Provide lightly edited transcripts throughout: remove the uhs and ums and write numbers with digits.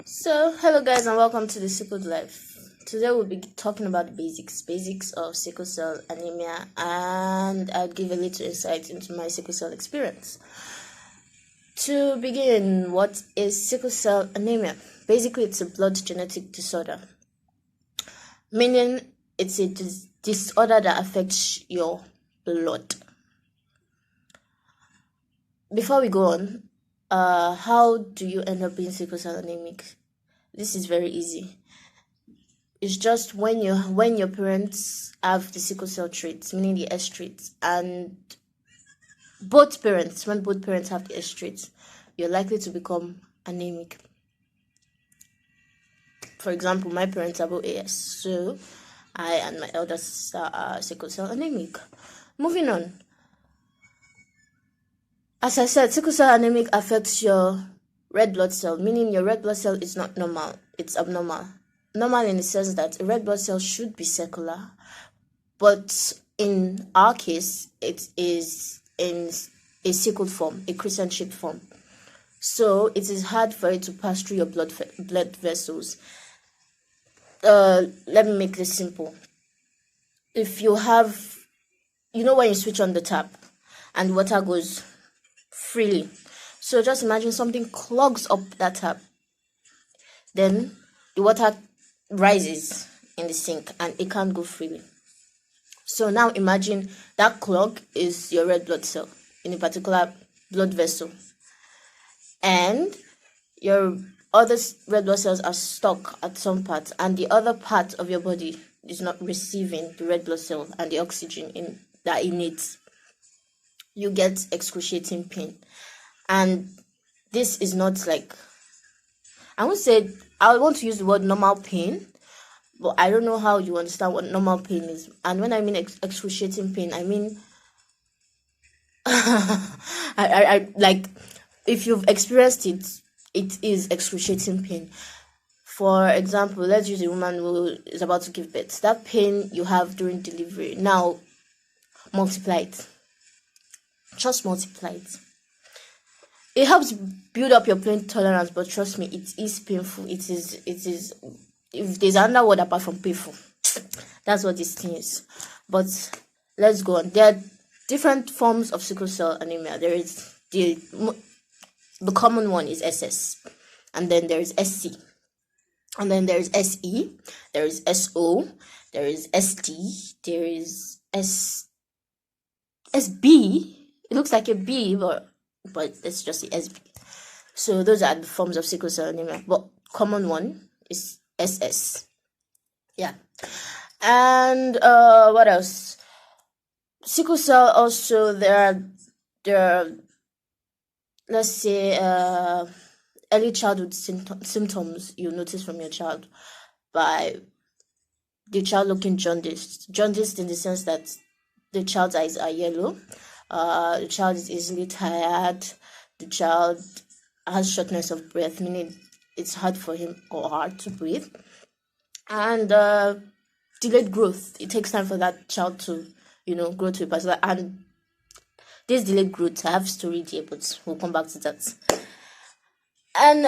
So, hello guys, and welcome to the Sickle Life. Today we'll be talking about the basics of sickle cell anemia, and I'll give a little insight into my sickle cell experience. To begin, what is sickle cell anemia? Basically, it's a blood genetic disorder, meaning it's a disorder that affects your blood. Before we go on, how do you end up being sickle cell anemic? This is very easy. It's just when your parents have the sickle cell traits, meaning the S traits, and when both parents have the S traits, you're likely to become anemic. For example, my parents are both AS, so I and my elder sister are sickle cell anemic. Moving on. As I said, sickle cell anemic affects your red blood cell, meaning your red blood cell is not normal, it's abnormal. Normal in the sense that a red blood cell should be circular, but in our case, it is in a sickled form, a crescent-shaped form. So it is hard for it to pass through your blood vessels. Let me make this simple. If you have, when you switch on the tap and water goes freely, so just imagine something clogs up that tap, then the water rises in the sink and it can't go freely. So now imagine that clog is your red blood cell in a particular blood vessel, and your other red blood cells are stuck at some part, and the other part of your body is not receiving the red blood cell and the oxygen that it needs. You get excruciating pain, and this is not like, I want to use the word normal pain, but I don't know how you understand what normal pain is. And when I mean excruciating pain, I mean I like, if you've experienced it, it is excruciating pain. For example, let's use a woman who is about to give birth. That pain you have during delivery, now multiply it. Just multiply it. It helps build up your pain tolerance, but trust me, it is painful. It is. If there's another word apart from painful, that's what this thing is. But let's go on. There are different forms of sickle cell anemia. There is the common one is SS, and then there is SC, and then there is SE, there is SO, there is ST, there is SB. It looks like a B, but it's just the SB. So those are the forms of sickle cell anemia. But common one is SS. Yeah. And what else? Sickle cell also, there are let's say early childhood symptoms you notice from your child, by the child looking jaundiced in the sense that the child's eyes are yellow, the child is easily tired, the child has shortness of breath, meaning it's hard for him or her to breathe, and delayed growth. It takes time for that child to grow to a particular, and this delayed growth, I have story here, but we'll come back to that. And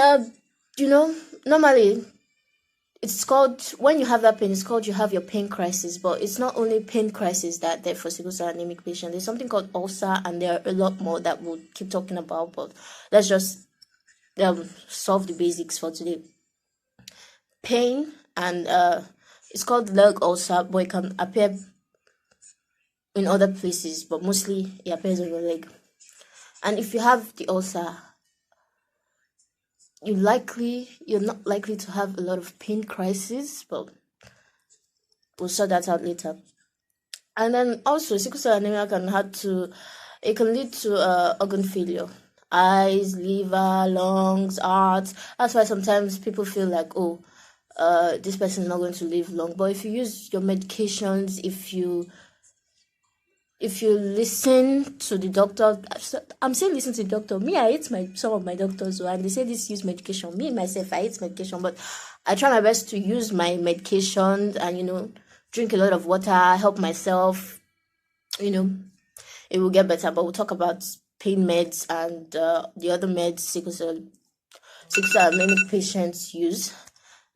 normally it's called, when you have that pain, it's called you have your pain crisis. But it's not only pain crisis that there for sickle cell anemic patient. There's something called ulcer, and there are a lot more that we'll keep talking about, but let's just solve the basics for today. Pain, and it's called leg ulcer, but it can appear in other places, but mostly it appears on your leg. And if you have the ulcer, you're not likely to have a lot of pain crisis, but we'll sort that out later. And then also, sickle cell anemia can lead to organ failure, eyes, liver, lungs, heart. That's why sometimes people feel like, this person is not going to live long. But if you use your medications, if you listen to the doctor, I'm saying listen to the doctor. Me, I hate some of my doctors, and they say this use medication. Me myself, I hate medication, but I try my best to use my medication and drink a lot of water, help myself. It will get better. But we'll talk about pain meds and the other meds sickle cell sickle cell anemic patients use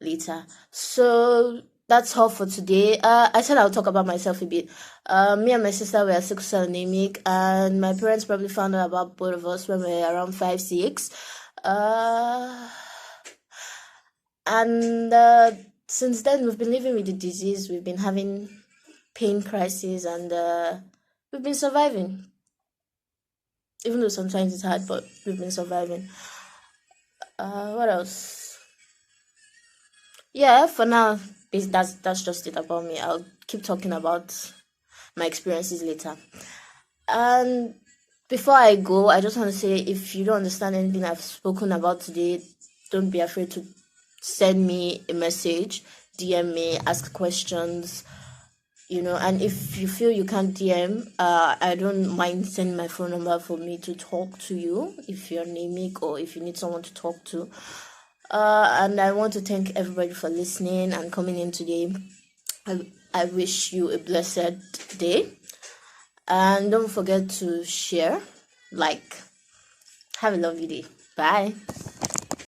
later. So that's all for today. I said I'll talk about myself a bit. Me and my sister were sickle cell anemic, and my parents probably found out about both of us when we were around 5, 6. And since then, we've been living with the disease. We've been having pain crises, and we've been surviving. Even though sometimes it's hard, but we've been surviving. What else? Yeah, for now, that's just it about me. I'll keep talking about my experiences later. And before I go, I just want to say, if you don't understand anything I've spoken about today, don't be afraid to send me a message, DM me, ask questions, and if you feel you can't DM, I don't mind sending my phone number for me to talk to you if you're anemic or if you need someone to talk to. And I want to thank everybody for listening and coming in today. I wish you a blessed day. And don't forget to share, like. Have a lovely day. Bye.